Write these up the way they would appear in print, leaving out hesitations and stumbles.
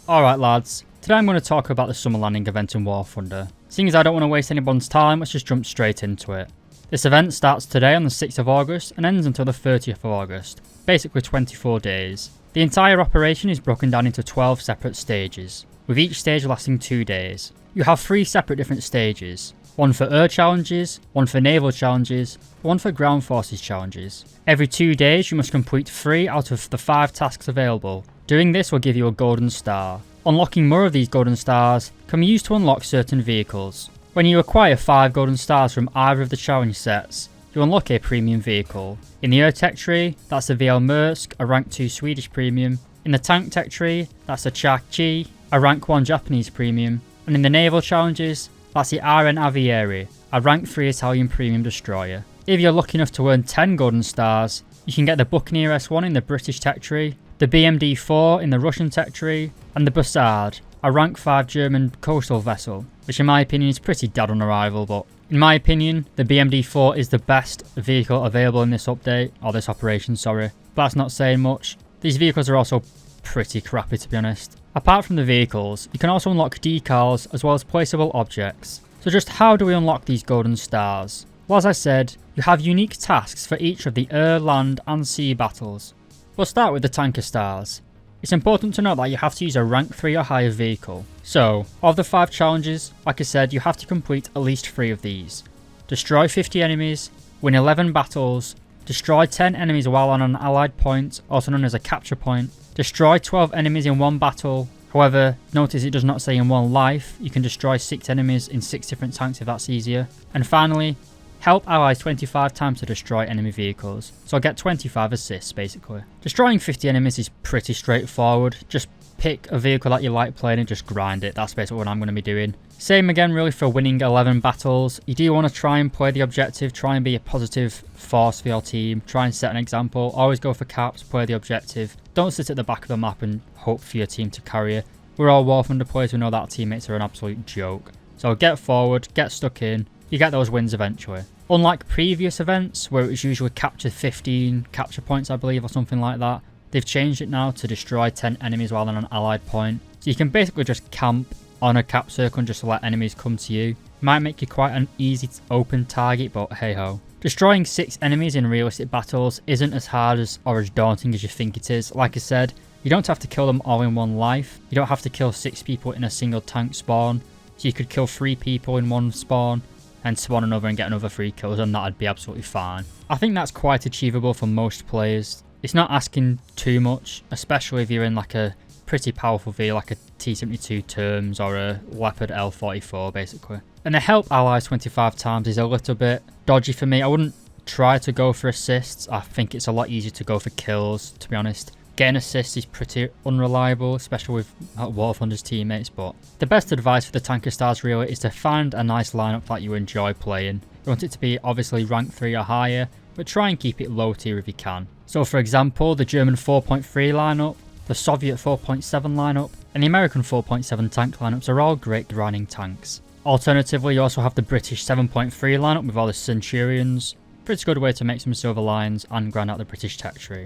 Alright lads, today I'm going to talk about the summer landing event in War Thunder. Seeing as I don't want to waste anyone's time, let's just jump straight into it. This event starts today on the 6th of August and ends until the 30th of August, basically 24 days. The entire operation is broken down into 12 separate stages, with each stage lasting 2 days. You have 3 separate different stages, one for air challenges, one for naval challenges, one for ground forces challenges. Every 2 days you must complete 3 out of the 5 tasks available. Doing this will give you a golden star. Unlocking more of these golden stars can be used to unlock certain vehicles. When you acquire 5 golden stars from either of the challenge sets, you unlock a premium vehicle. In the air tech tree, that's the VL Maersk, a rank 2 Swedish premium. In the tank tech tree, that's the Chak-Chi, a rank 1 Japanese premium. And in the naval challenges, that's the RN Avieri, a rank 3 Italian premium destroyer. If you're lucky enough to earn 10 golden stars, you can get the Buccaneer S1 in the British tech tree, the BMD-4 in the Russian tech tree, and the Bussard, a rank 5 German coastal vessel, which in my opinion is pretty dead on arrival, but in my opinion, the BMD-4 is the best vehicle available in this update, or this operation, sorry. But that's not saying much. These vehicles are also pretty crappy, to be honest. Apart from the vehicles, you can also unlock decals as well as placeable objects. So just how do we unlock these golden stars? Well, as I said, you have unique tasks for each of the air, land and sea battles. We'll start with the tanker stars. It's important to note that you have to use a rank 3 or higher vehicle. So, of the 5 challenges, like I said, you have to complete at least 3 of these. Destroy 50 enemies, win 11 battles, destroy 10 enemies while on an allied point, also known as a capture point, destroy 12 enemies in 1 battle. However, notice it does not say in 1 life, you can destroy 6 enemies in 6 different tanks if that's easier. And finally, help allies 25 times to destroy enemy vehicles, so I'll get 25 assists basically. Destroying 50 enemies is pretty straightforward, just pick a vehicle that you like playing and just grind it, that's basically what I'm going to be doing. Same again really for winning 11 battles. You do want to try and play the objective, try and be a positive force for your team, try and set an example, always go for caps, play the objective. Don't sit at the back of the map and hope for your team to carry you. We're all War Thunder players who know that teammates are an absolute joke. So get forward, get stuck in, you get those wins eventually. Unlike previous events where it was usually capture 15 capture points I believe or something like that, they've changed it now to destroy 10 enemies while on an allied point. So you can basically just camp on a cap circle and just let enemies come to you. Might make you quite an easy open target, but hey ho. Destroying 6 enemies in realistic battles isn't as hard as or as daunting as you think it is. Like I said, you don't have to kill them all in 1 life. You don't have to kill 6 people in a single tank spawn. So you could kill 3 people in 1 spawn and spawn another and get another 3 kills, and that'd be absolutely fine. I think that's quite achievable for most players. It's not asking too much, especially if you're in like a pretty powerful V like a T-72 Terms or a Leopard L44 basically. And the help allies 25 times is a little bit dodgy for me. I wouldn't try to go for assists. I think it's a lot easier to go for kills, to be honest. Getting assists is pretty unreliable, especially with War Thunder's teammates, but the best advice for the tanker stars really is to find a nice lineup that you enjoy playing. You want it to be obviously rank 3 or higher, but try and keep it low tier if you can. So for example, the German 4.3 lineup, the Soviet 4.7 lineup, and the American 4.7 tank lineups are all great grinding tanks. Alternatively, you also have the British 7.3 lineup with all the Centurions. Pretty good way to make some silver lions and grind out the British tech tree.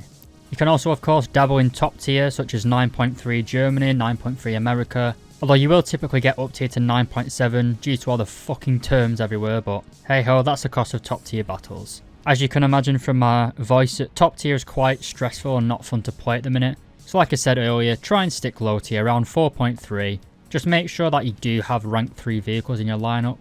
You can also of course dabble in top tier such as 9.3 Germany, 9.3 America, although you will typically get up tier to 9.7 due to all the fucking terms everywhere, but hey ho, that's the cost of top tier battles. As you can imagine from my voice, top tier is quite stressful and not fun to play at the minute, so like I said earlier, try and stick low tier around 4.3, just make sure that you do have rank 3 vehicles in your lineup.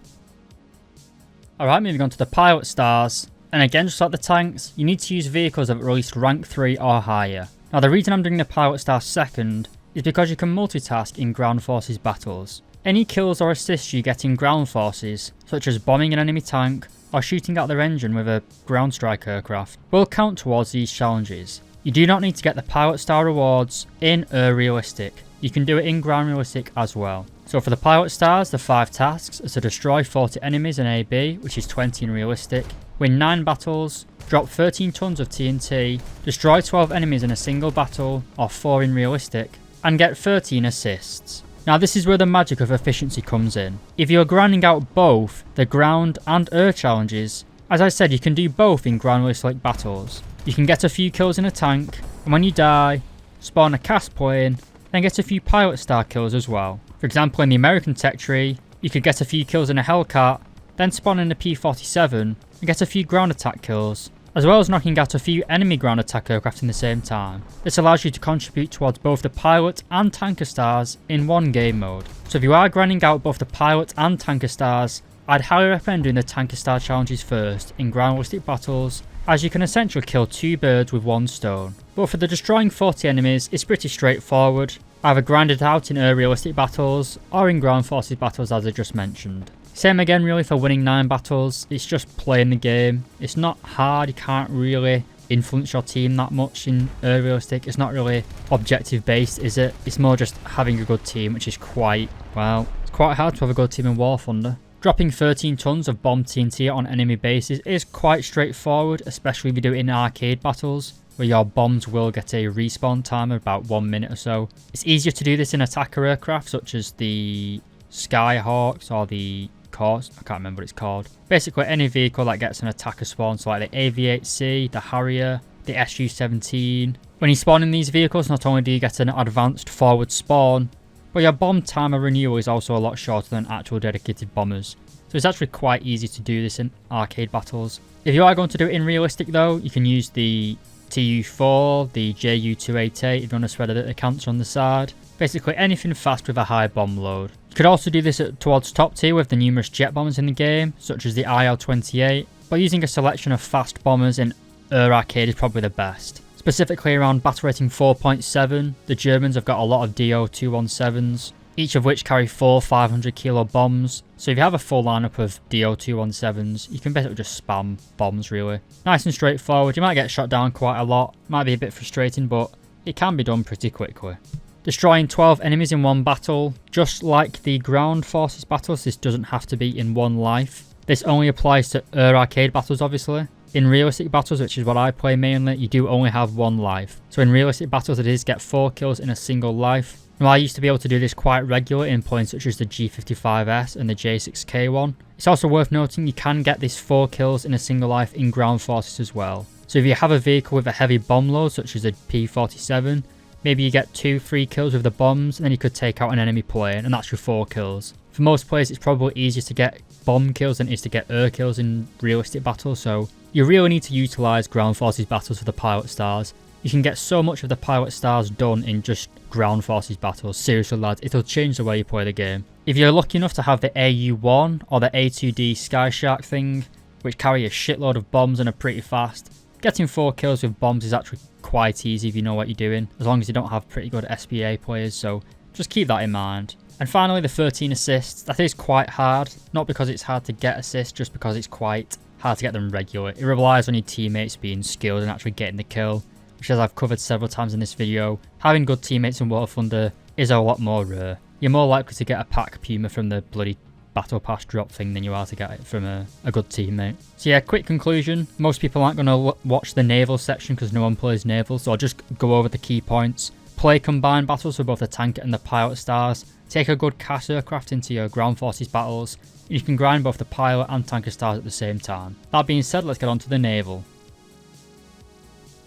Alright, moving on to the pilot stars. And again, just like the tanks, you need to use vehicles of at least rank 3 or higher. Now the reason I'm doing the pilot star second is because you can multitask in ground forces battles. Any kills or assists you get in ground forces, such as bombing an enemy tank or shooting out their engine with a ground strike aircraft, will count towards these challenges. You do not need to get the pilot star rewards in air realistic. You can do it in ground realistic as well. So for the pilot stars, the 5 tasks are to destroy 40 enemies in AB, which is 20 in realistic, win 9 battles, drop 13 tons of TNT, destroy 12 enemies in a single battle, or 4 in realistic, and get 13 assists. Now this is where the magic of efficiency comes in. If you're grinding out both the ground and air challenges, as I said, you can do both in ground realistic battles. You can get a few kills in a tank, and when you die, spawn a cast plane, then get a few pilot star kills as well. For example, in the American tech tree, you could get a few kills in a Hellcat, then spawn in a P-47 and get a few ground attack kills, as well as knocking out a few enemy ground attack aircraft in the same time. This allows you to contribute towards both the pilot and tanker stars in one game mode. So if you are grinding out both the pilot and tanker stars, I'd highly recommend doing the tanker star challenges first in ground realistic battles, as you can essentially kill 2 birds with 1 stone. But for the destroying 40 enemies, it's pretty straightforward, either grinded out in air realistic battles or in ground forces battles as I just mentioned. Same again really for winning 9 battles, it's just playing the game. It's not hard, you can't really influence your team that much in air realistic. It's not really objective based, is it? It's more just having a good team, which is quite hard to have a good team in War Thunder. Dropping 13 tons of bomb TNT on enemy bases is quite straightforward, especially if you do it in arcade battles, where your bombs will get a respawn time of about 1 minute or so. It's easier to do this in attacker aircraft, such as the Skyhawks or the Corse, I can't remember what it's called. Basically any vehicle that gets an attacker spawn, so like the AV-8C, the Harrier, the Su-17. When you spawn in these vehicles, not only do you get an advanced forward spawn, but your bomb timer renewal is also a lot shorter than actual dedicated bombers. So it's actually quite easy to do this in arcade battles. If you are going to do it in realistic though, you can use the TU-4, the JU-288 if you want to spread a bit of cancer on the side. Basically anything fast with a high bomb load. You could also do this towards top tier with the numerous jet bombers in the game, such as the IL-28, but using a selection of fast bombers in Air Arcade is probably the best. Specifically around battle rating 4.7, the Germans have got a lot of DO-217s, each of which carry 4 500 kilo bombs. So if you have a full lineup of DO-217s, you can basically just spam bombs really. Nice and straightforward, you might get shot down quite a lot, might be a bit frustrating, but it can be done pretty quickly. Destroying 12 enemies in one battle. Just like the ground forces battles, this doesn't have to be in one life. This only applies to Air Arcade battles obviously. In realistic battles, which is what I play mainly, you do only have 1 life. So in realistic battles it is get 4 kills in a single life. Now I used to be able to do this quite regularly in planes such as the G55S and the J6K1. It's also worth noting you can get this 4 kills in a single life in ground forces as well. So if you have a vehicle with a heavy bomb load such as a P-47, maybe you get 2-3 kills with the bombs and then you could take out an enemy plane and that's your 4 kills. For most players it's probably easier to get bomb kills than it is to get air kills in realistic battles, so you really need to utilise ground forces battles for the pilot stars. You can get so much of the pilot stars done in just ground forces battles. Seriously lads, it'll change the way you play the game. If you're lucky enough to have the AU-1 or the A2D Sky Shark thing, which carry a shitload of bombs and are pretty fast, getting 4 kills with bombs is actually quite easy if you know what you're doing, as long as you don't have pretty good SBA players, so just keep that in mind. And finally the 13 assists, that is quite hard, not because it's hard to get assists, just because it's quite hard to get them regular. It relies on your teammates being skilled and actually getting the kill, which as I've covered several times in this video, having good teammates in War Thunder is a lot more rare. You're more likely to get a pack Puma from the bloody Battle Pass drop thing than you are to get it from a good teammate. So yeah, quick conclusion, most people aren't going to watch the Naval section because no one plays Naval, so I'll just go over the key points. Play combined battles for both the tanker and the pilot stars. Take a good CAS aircraft into your ground forces battles, and you can grind both the pilot and tanker stars at the same time. That being said, let's get on to the Naval.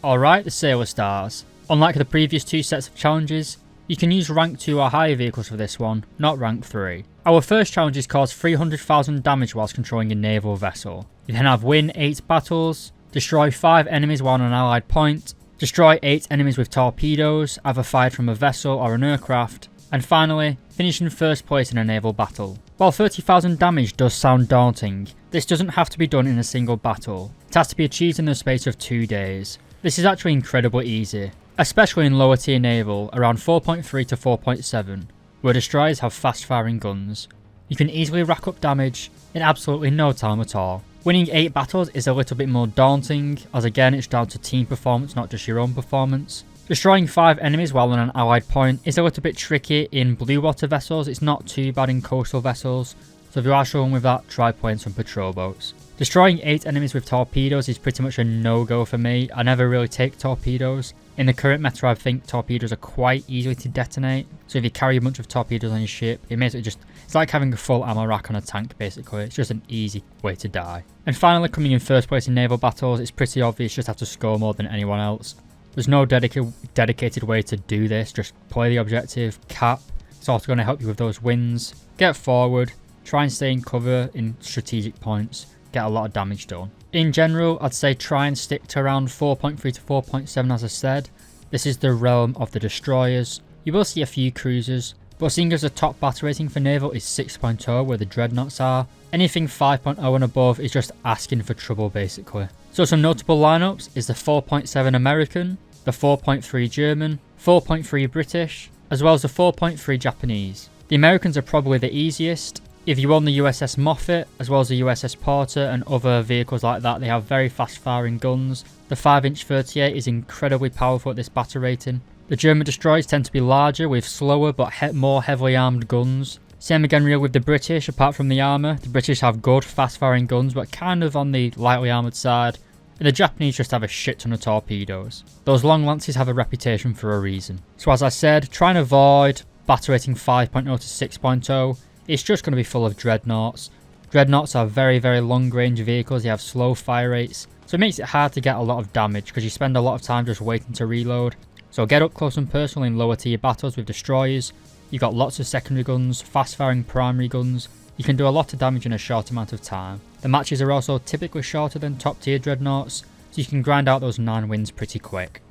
Alright, the Sailor Stars. Unlike the previous 2 sets of challenges, you can use rank 2 or higher vehicles for this one, not rank 3. Our first challenge is cause 300,000 damage whilst controlling a naval vessel. You then have win 8 battles, destroy 5 enemies while on an allied point, destroy 8 enemies with torpedoes, either fired from a vessel or an aircraft, and finally, finish in first place in a naval battle. While 30,000 damage does sound daunting, this doesn't have to be done in a single battle. It has to be achieved in the space of 2 days. This is actually incredibly easy, especially in lower tier naval around 4.3 to 4.7, where destroyers have fast firing guns. You can easily rack up damage in absolutely no time at all. Winning 8 battles is a little bit more daunting, as again it's down to team performance, not just your own performance. Destroying 5 enemies while on an allied point is a little bit tricky in blue water vessels. It's not too bad in coastal vessels, so if you are struggling with that, try playing some patrol boats. Destroying 8 enemies with torpedoes is pretty much a no-go for me. I never really take torpedoes. In the current meta, I think torpedoes are quite easy to detonate, so if you carry a bunch of torpedoes on your ship, it makes it just, it's like having a full ammo rack on a tank basically. It's just an easy way to die. And finally, coming in first place in naval battles, it's pretty obvious, you just have to score more than anyone else. There's no dedicated way to do this. Just play the objective, cap. It's also going to help you with those wins. Get forward, try and stay in cover in strategic points, get a lot of damage done. In general, I'd say try and stick to around 4.3 to 4.7 as I said. This is the realm of the destroyers. You will see a few cruisers, but seeing as the top battle rating for Naval is 6.0 where the dreadnoughts are, anything 5.0 and above is just asking for trouble basically. So some notable lineups is the 4.7 American, the 4.3 German, 4.3 British, as well as the 4.3 Japanese. The Americans are probably the easiest. If you own the USS Moffat, as well as the USS Porter and other vehicles like that, they have very fast firing guns. The 5-inch 38 is incredibly powerful at this battle rating. The German destroyers tend to be larger with slower but more heavily armed guns. Same again really with the British, apart from the armour. The British have good fast firing guns but kind of on the lightly armoured side. And the Japanese just have a shit ton of torpedoes. Those long lances have a reputation for a reason. So as I said, try and avoid battle rating 5.0 to 6.0. It's just going to be full of dreadnoughts. Dreadnoughts are very long range vehicles. They have slow fire rates. So it makes it hard to get a lot of damage because you spend a lot of time just waiting to reload. So get up close and personal in lower tier battles with destroyers. You've got lots of secondary guns, fast firing primary guns. You can do a lot of damage in a short amount of time. The matches are also typically shorter than top tier dreadnoughts, so you can grind out those 9 wins pretty quick.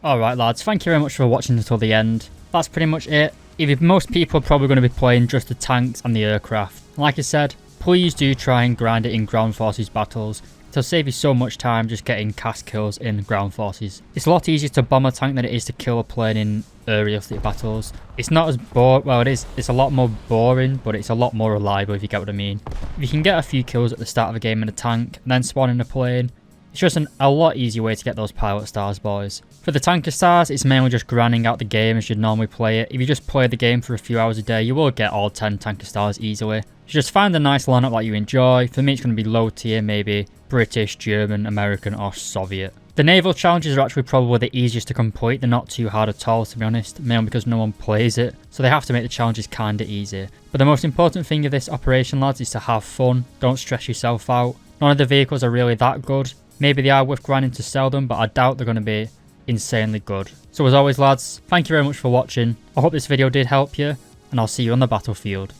Alright lads, thank you very much for watching until the end. That's pretty much it. Most people are probably going to be playing just the tanks and the aircraft. Like I said, please do try and grind it in ground forces battles. It'll save you so much time just getting cast kills in ground forces. It's a lot easier to bomb a tank than it is to kill a plane in aerial fleet battles. It's not as well it is, it's a lot more boring, but it's a lot more reliable if you get what I mean. If you can get a few kills at the start of a game in a tank, and then spawn in a plane, it's just a lot easier way to get those pilot stars, boys. For the tanker stars, it's mainly just grinding out the game as you'd normally play it. If you just play the game for a few hours a day, you will get all 10 tanker stars easily. So just find a nice lineup that you enjoy. For me, it's going to be low tier, maybe British, German, American, or Soviet. The naval challenges are actually probably the easiest to complete. They're not too hard at all, to be honest, mainly because no one plays it. So they have to make the challenges kinda easy. But the most important thing of this operation, lads, is to have fun. Don't stress yourself out. None of the vehicles are really that good. Maybe they are worth grinding to sell them, but I doubt they're going to be insanely good. So as always lads, thank you very much for watching. I hope this video did help you, and I'll see you on the battlefield.